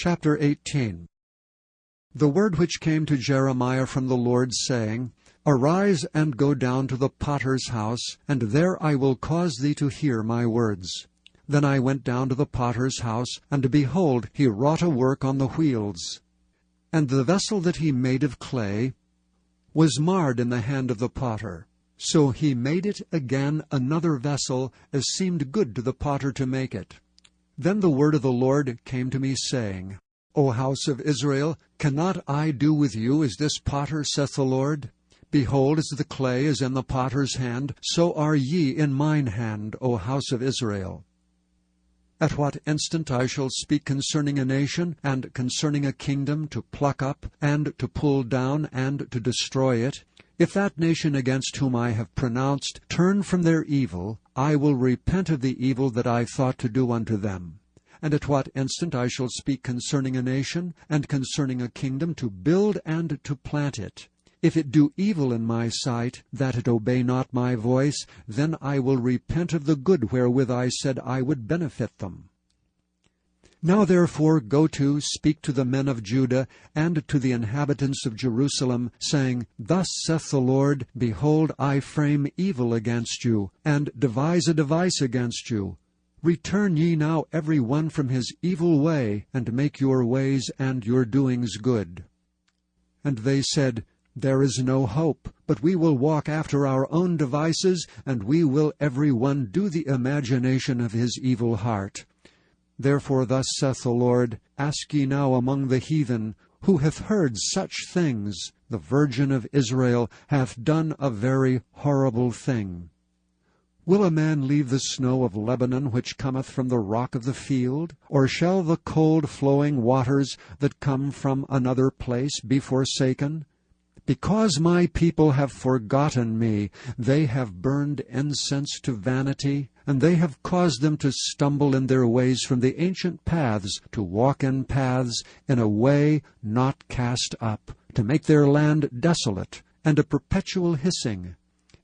Chapter 18. The word which came to Jeremiah from the Lord, saying, Arise and go down to the potter's house, and there I will cause thee to hear my words. Then I went down to the potter's house, and behold, he wrought a work on the wheels. And the vessel that he made of clay was marred in the hand of the potter. So he made it again another vessel, as seemed good to the potter to make it. Then the word of the Lord came to me, saying, O house of Israel, cannot I do with you as this potter, saith the Lord? Behold, as the clay is in the potter's hand, so are ye in mine hand, O house of Israel. At what instant I shall speak concerning a nation, and concerning a kingdom, to pluck up, and to pull down, and to destroy it, if that nation against whom I have pronounced turn from their evil, I will repent of the evil that I thought to do unto them. And at what instant I shall speak concerning a nation, and concerning a kingdom, to build and to plant it. If it do evil in my sight, that it obey not my voice, then I will repent of the good wherewith I said I would benefit them. Now therefore go to, speak to the men of Judah, and to the inhabitants of Jerusalem, saying, Thus saith the Lord, Behold, I frame evil against you, and devise a device against you. Return ye now every one from his evil way, and make your ways and your doings good. And they said, There is no hope, but we will walk after our own devices, and we will every one do the imagination of his evil heart. Therefore thus saith the Lord, Ask ye now among the heathen, who hath heard such things? The Virgin of Israel hath done a very horrible thing. Will a man leave the snow of Lebanon, which cometh from the rock of the field? Or shall the cold flowing waters that come from another place be forsaken? Because my people have forgotten me, they have burned incense to vanity, and they have caused them to stumble in their ways from the ancient paths, to walk in paths in a way not cast up, to make their land desolate, and a perpetual hissing.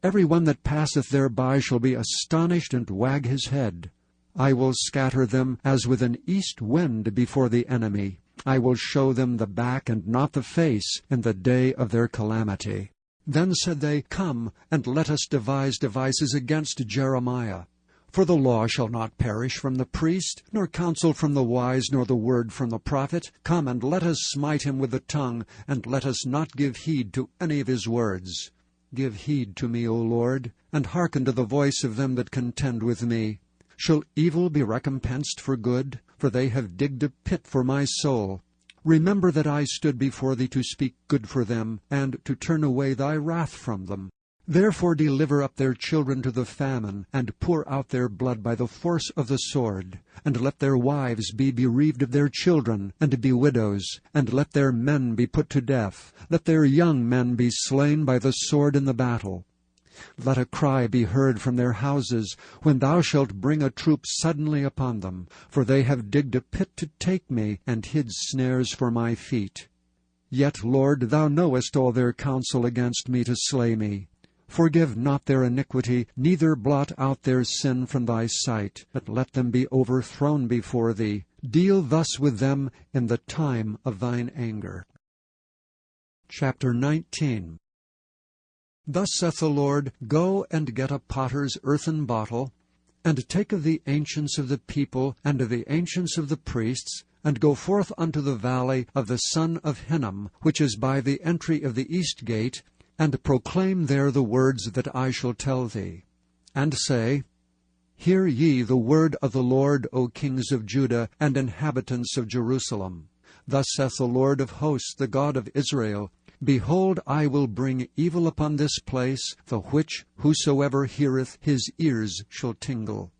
Every one that passeth thereby shall be astonished and wag his head. I will scatter them as with an east wind before the enemy. I will show them the back and not the face in the day of their calamity. Then said they, Come, and let us devise devices against Jeremiah. For the law shall not perish from the priest, nor counsel from the wise, nor the word from the prophet. Come, and let us smite him with the tongue, and let us not give heed to any of his words. Give heed to me, O Lord, and hearken to the voice of them that contend with me. Shall evil be recompensed for good? For they have digged a pit for my soul. Remember that I stood before thee to speak good for them, and to turn away thy wrath from them. Therefore deliver up their children to the famine, and pour out their blood by the force of the sword. And let their wives be bereaved of their children, and be widows, and let their men be put to death. Let their young men be slain by the sword in the battle. Let a cry be heard from their houses, when thou shalt bring a troop suddenly upon them. For they have digged a pit to take me, and hid snares for my feet. Yet, Lord, thou knowest all their counsel against me to slay me. Forgive not their iniquity, neither blot out their sin from thy sight, but let them be overthrown before thee. Deal thus with them in the time of thine anger. Chapter 19. Thus saith the Lord, Go and get a potter's earthen bottle, and take of the ancients of the people, and of the ancients of the priests, and go forth unto the valley of the son of Hinnom, which is by the entry of the east gate, and proclaim there the words that I shall tell thee. And say, Hear ye the word of the Lord, O kings of Judah, and inhabitants of Jerusalem. Thus saith the Lord of hosts, the God of Israel, Behold, I will bring evil upon this place, the which whosoever heareth his ears shall tingle.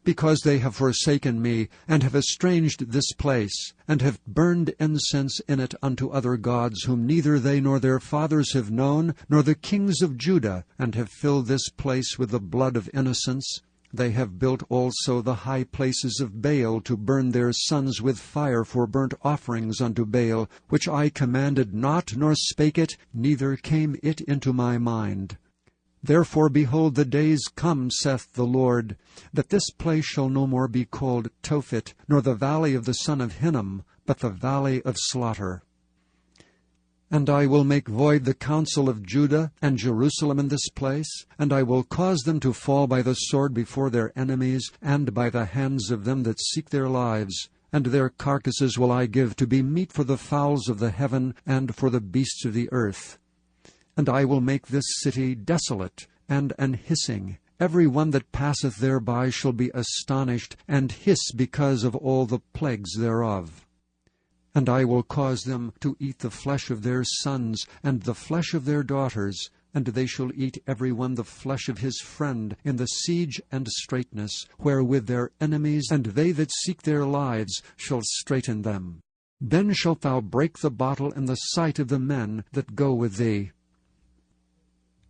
Because they have forsaken me, and have estranged this place, and have burned incense in it unto other gods, whom neither they nor their fathers have known, nor the kings of Judah, and have filled this place with the blood of innocents. They have built also the high places of Baal, to burn their sons with fire for burnt offerings unto Baal, which I commanded not, nor spake it, neither came it into my mind. Therefore, behold, the days come, saith the Lord, that this place shall no more be called Tophet, nor the valley of the son of Hinnom, but the valley of slaughter. And I will make void the counsel of Judah and Jerusalem in this place, and I will cause them to fall by the sword before their enemies, and by the hands of them that seek their lives. And their carcasses will I give to be meat for the fowls of the heaven, and for the beasts of the earth. And I will make this city desolate and an hissing. Every one that passeth thereby shall be astonished, and hiss because of all the plagues thereof. And I will cause them to eat the flesh of their sons, and the flesh of their daughters, and they shall eat every one the flesh of his friend, in the siege and straitness, wherewith their enemies and they that seek their lives shall straiten them. Then shalt thou break the bottle in the sight of the men that go with thee.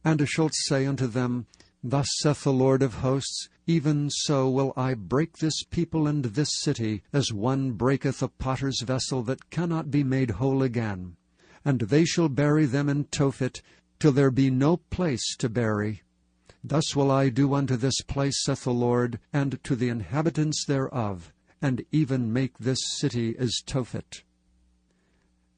And shalt say unto them, Thus saith the Lord of hosts, Even so will I break this people and this city, as one breaketh a potter's vessel that cannot be made whole again. And they shall bury them in Tophet, till there be no place to bury. Thus will I do unto this place, saith the Lord, and to the inhabitants thereof, and even make this city as Tophet.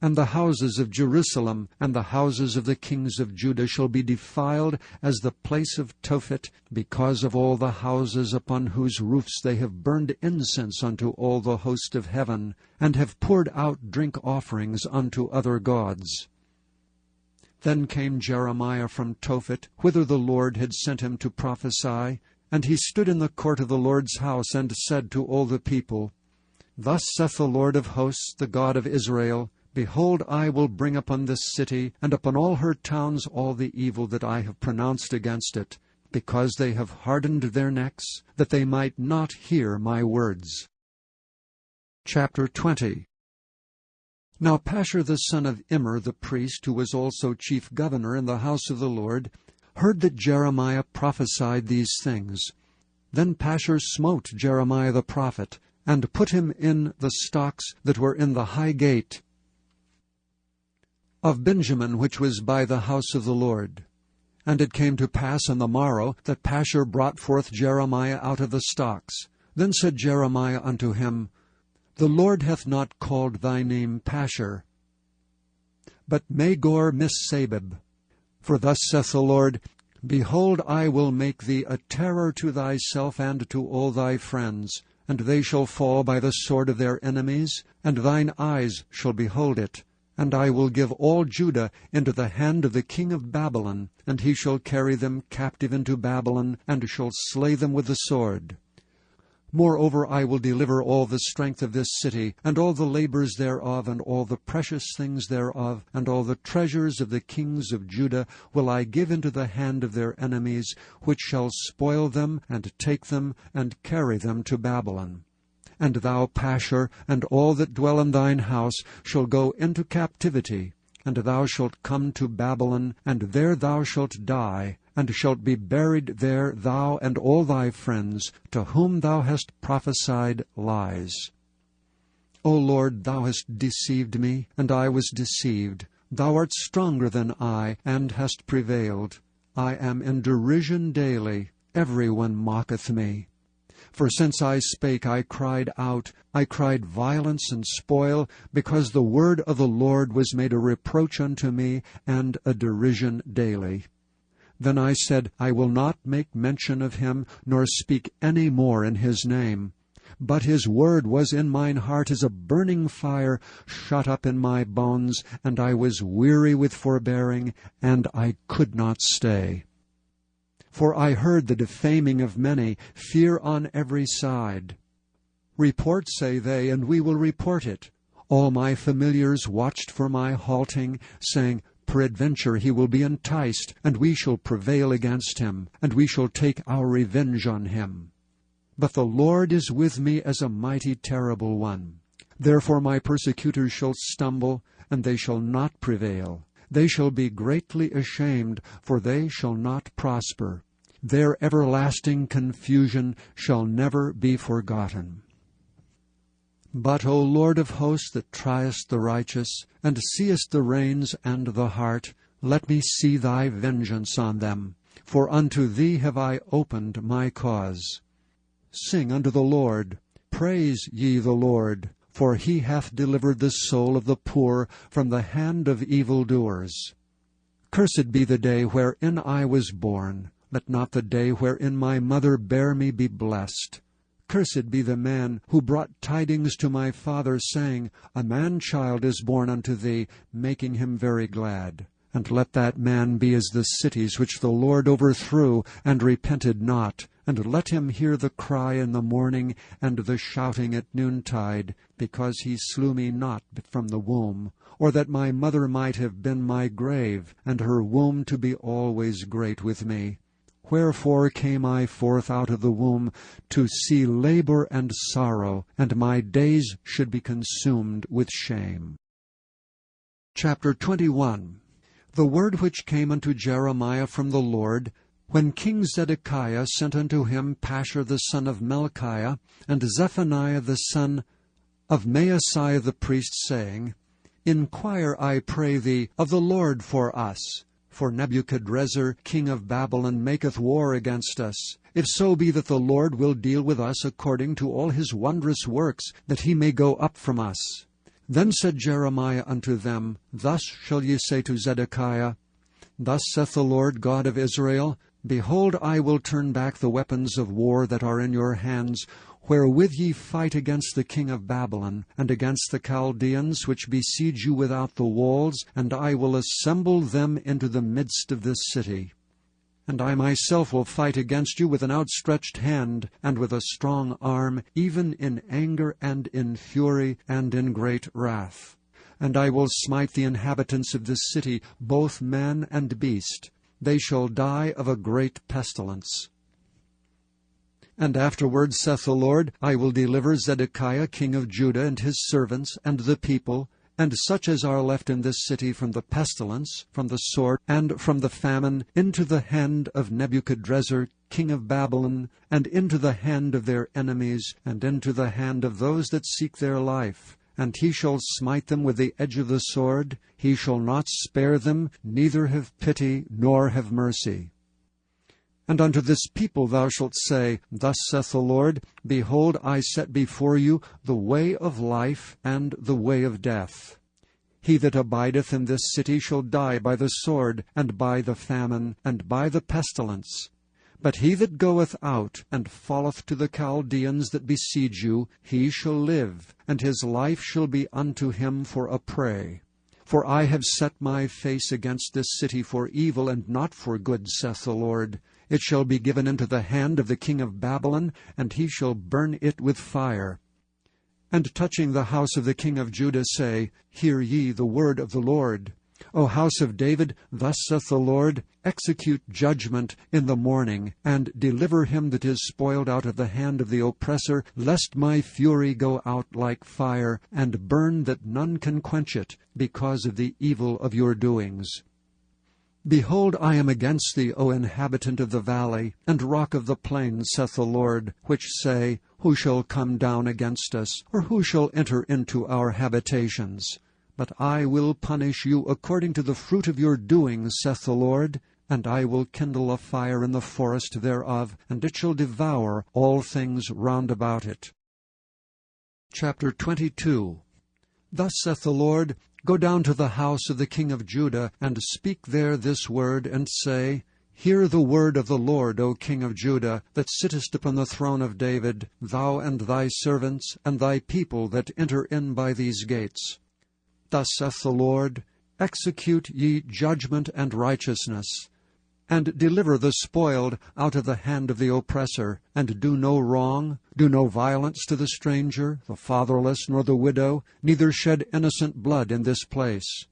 And the houses of Jerusalem and the houses of the kings of Judah shall be defiled as the place of Tophet, because of all the houses upon whose roofs they have burned incense unto all the host of heaven, and have poured out drink offerings unto other gods. Then came Jeremiah from Tophet, whither the Lord had sent him to prophesy, and he stood in the court of the Lord's house, and said to all the people, Thus saith the Lord of hosts, the God of Israel, Behold, I will bring upon this city, and upon all her towns, all the evil that I have pronounced against it, because they have hardened their necks, that they might not hear my words. Chapter 20. Now Pashur the son of Immer the priest, who was also chief governor in the house of the Lord, heard that Jeremiah prophesied these things. Then Pashur smote Jeremiah the prophet, and put him in the stocks that were in the high gate of Benjamin, which was by the house of the Lord. And it came to pass on the morrow that Pashur brought forth Jeremiah out of the stocks. Then said Jeremiah unto him, The Lord hath not called thy name Pashur, but Magor-Missabib. For thus saith the Lord, Behold, I will make thee a terror to thyself and to all thy friends, and they shall fall by the sword of their enemies, and thine eyes shall behold it. And I will give all Judah into the hand of the king of Babylon, and he shall carry them captive into Babylon, and shall slay them with the sword. Moreover, I will deliver all the strength of this city, and all the labors thereof, and all the precious things thereof, and all the treasures of the kings of Judah will I give into the hand of their enemies, which shall spoil them, and take them, and carry them to Babylon. And thou, Pashur, and all that dwell in thine house, shall go into captivity, and thou shalt come to Babylon, and there thou shalt die, and shalt be buried there, thou and all thy friends, to whom thou hast prophesied lies. O Lord, thou hast deceived me, and I was deceived. Thou art stronger than I, and hast prevailed. I am in derision daily. Every one mocketh me. For since I spake, I cried out, I cried violence and spoil, because the word of the Lord was made a reproach unto me, and a derision daily. Then I said, I will not make mention of him, nor speak any more in his name. But his word was in mine heart as a burning fire, shut up in my bones, and I was weary with forbearing, and I could not stay. For I heard the defaming of many, fear on every side. Report, say they, and we will report it. All my familiars watched for my halting, saying, Peradventure he will be enticed, and we shall prevail against him, and we shall take our revenge on him. But the Lord is with me as a mighty terrible one. Therefore my persecutors shall stumble, and they shall not prevail. They shall be greatly ashamed, for they shall not prosper. Their everlasting confusion shall never be forgotten. But, O Lord of hosts, that triest the righteous, and seest the reins and the heart, let me see thy vengeance on them. for unto thee have I opened my cause. Sing unto the Lord, praise ye the Lord, for he hath delivered the soul of the poor from the hand of evildoers. Cursed be the day wherein I was born. Let not the day wherein my mother bare me be blessed. Cursed be the man who brought tidings to my father, saying, A man-child is born unto thee, making him very glad. And let that man be as the cities which the Lord overthrew, and repented not. And let him hear the cry in the morning, and the shouting at noontide, because he slew me not from the womb, or that my mother might have been my grave, and her womb to be always great with me. Wherefore came I forth out of the womb, to see labor and sorrow, and my days should be consumed with shame. Chapter 21. The word which came unto Jeremiah from the Lord, when King Zedekiah sent unto him Pashur the son of Melchiah, and Zephaniah the son of Maaseiah the priest, saying, Inquire, I pray thee, of the Lord for us. For Nebuchadrezzar king of Babylon maketh war against us. If so be that the Lord will deal with us according to all his wondrous works, that he may go up from us. Then said Jeremiah unto them, Thus shall ye say to Zedekiah, Thus saith the Lord God of Israel, Behold, I will turn back the weapons of war that are in your hands, wherewith ye fight against the king of Babylon, and against the Chaldeans which besiege you without the walls, and I will assemble them into the midst of this city. And I myself will fight against you with an outstretched hand, and with a strong arm, even in anger and in fury and in great wrath. And I will smite the inhabitants of this city, both man and beast. They shall die of a great pestilence. And afterward, saith the Lord, I will deliver Zedekiah king of Judah and his servants and the people, and such as are left in this city from the pestilence, from the sword, and from the famine, into the hand of Nebuchadrezzar king of Babylon, and into the hand of their enemies, and into the hand of those that seek their life. And he shall smite them with the edge of the sword. He shall not spare them, neither have pity, nor have mercy. And unto this people thou shalt say, Thus saith the Lord, Behold, I set before you the way of life and the way of death. He that abideth in this city shall die by the sword, and by the famine, and by the pestilence. But he that goeth out, and falleth to the Chaldeans that besiege you, he shall live, and his life shall be unto him for a prey. For I have set my face against this city for evil, and not for good, saith the Lord. It shall be given into the hand of the king of Babylon, and he shall burn it with fire. And touching the house of the king of Judah say, Hear ye the word of the Lord. O house of David, thus saith the Lord, Execute judgment in the morning, and deliver him that is spoiled out of the hand of the oppressor, lest my fury go out like fire, and burn that none can quench it, because of the evil of your doings. Behold, I am against thee, O inhabitant of the valley, and rock of the plain, saith the Lord, which say, Who shall come down against us, or who shall enter into our habitations? But I will punish you according to the fruit of your doings, saith the Lord, and I will kindle a fire in the forest thereof, and it shall devour all things round about it. Chapter 22. Thus saith the Lord, Go down to the house of the king of Judah, and speak there this word, and say, Hear the word of the Lord, O king of Judah, that sittest upon the throne of David, thou and thy servants, and thy people that enter in by these gates. Thus saith the Lord, Execute ye judgment and righteousness, and deliver the spoiled out of the hand of the oppressor, and do no wrong, do no violence to the stranger, the fatherless, nor the widow, neither shed innocent blood in this place.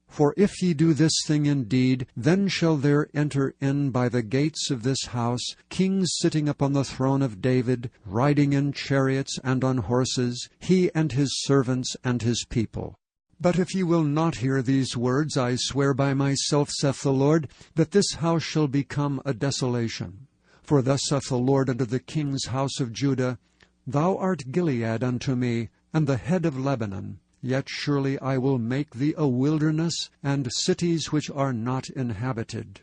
For if ye do this thing indeed, then shall there enter in by the gates of this house kings sitting upon the throne of David, riding in chariots and on horses, he and his servants and his people. But if ye will not hear these words, I swear by myself, saith the Lord, that this house shall become a desolation. For thus saith the Lord unto the king's house of Judah, Thou art Gilead unto me, and the head of Lebanon. Yet surely I will make thee a wilderness, and cities which are not inhabited.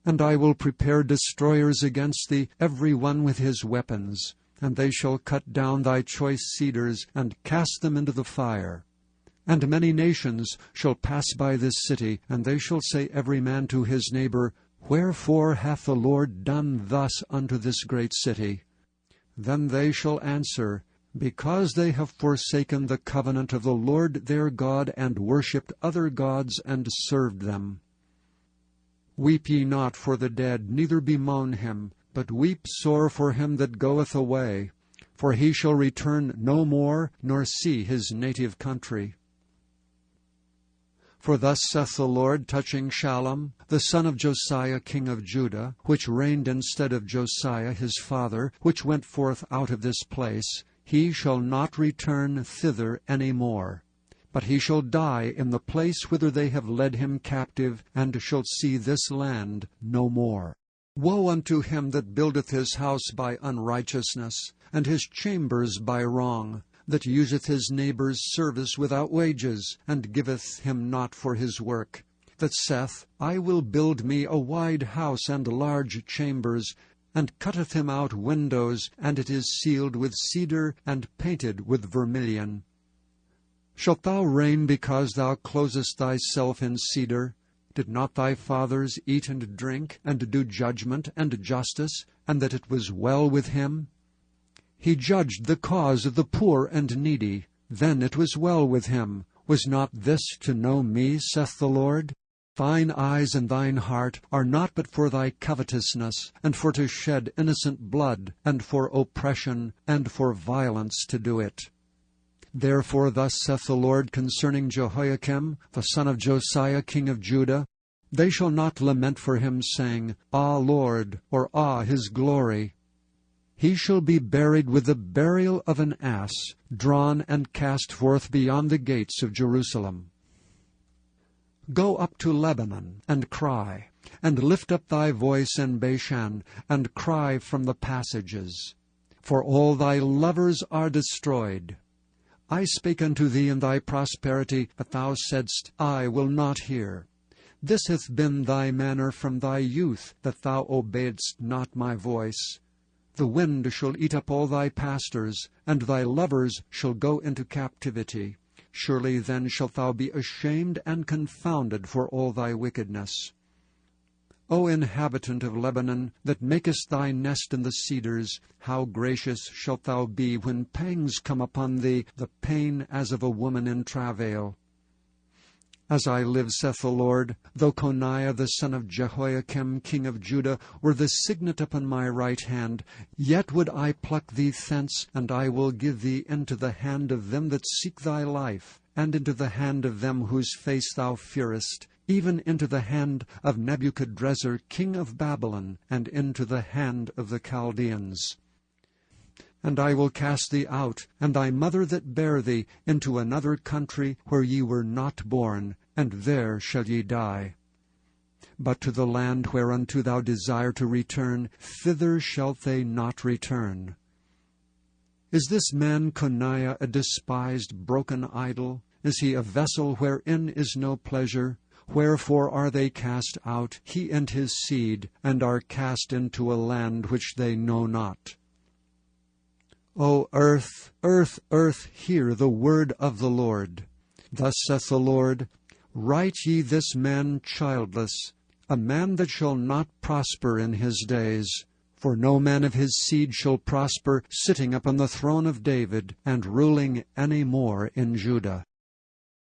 And I will prepare destroyers against thee, every one with his weapons. And they shall cut down thy choice cedars, and cast them into the fire. And many nations shall pass by this city, and they shall say every man to his neighbor, Wherefore hath the Lord done thus unto this great city? Then they shall answer, Because they have forsaken the covenant of the Lord their God, and worshipped other gods, and served them. Weep ye not for the dead, neither bemoan him, but weep sore for him that goeth away, for he shall return no more, nor see his native country. For thus saith the Lord touching Shallum, the son of Josiah king of Judah, which reigned instead of Josiah his father, which went forth out of this place, he shall not return thither any more, but he shall die in the place whither they have led him captive, and shall see this land no more. Woe unto him that buildeth his house by unrighteousness, and his chambers by wrong, that useth his neighbour's service without wages, and giveth him not for his work, that saith, I will build me a wide house and large chambers, and cutteth him out windows, and it is sealed with cedar, and painted with vermilion. Shalt thou reign because thou closest thyself in cedar? Did not thy fathers eat and drink, and do judgment and justice, and that it was well with him? He judged the cause of the poor and needy. Then it was well with him. Was not this to know me, saith the Lord? Thine eyes and thine heart are not but for thy covetousness, and for to shed innocent blood, and for oppression, and for violence to do it. Therefore thus saith the Lord concerning Jehoiakim, the son of Josiah king of Judah, They shall not lament for him, saying, Ah, Lord, or Ah, his glory. He shall be buried with the burial of an ass, drawn and cast forth beyond the gates of Jerusalem. Go up to Lebanon, and cry, and lift up thy voice in Bashan, and cry from the passages. For all thy lovers are destroyed. I spake unto thee in thy prosperity, but thou saidst, I will not hear. This hath been thy manner from thy youth, that thou obeyedst not my voice. The wind shall eat up all thy pastors, and thy lovers shall go into captivity. Surely then shalt thou be ashamed and confounded for all thy wickedness. O inhabitant of Lebanon, that makest thy nest in the cedars, how gracious shalt thou be when pangs come upon thee, the pain as of a woman in travail. As I live, saith the Lord, though Coniah the son of Jehoiakim king of Judah were the signet upon my right hand, yet would I pluck thee thence, and I will give thee into the hand of them that seek thy life, and into the hand of them whose face thou fearest, even into the hand of Nebuchadrezzar king of Babylon, and into the hand of the Chaldeans. And I will cast thee out, and thy mother that bare thee, into another country where ye were not born, and there shall ye die. But to the land whereunto thou desire to return, thither shalt they not return. Is this man Coniah a despised, broken idol? Is he a vessel wherein is no pleasure? Wherefore are they cast out, he and his seed, and are cast into a land which they know not? O earth, earth, earth, hear the word of the Lord. Thus saith the Lord, Write ye this man childless, a man that shall not prosper in his days. For no man of his seed shall prosper, sitting upon the throne of David, and ruling any more in Judah.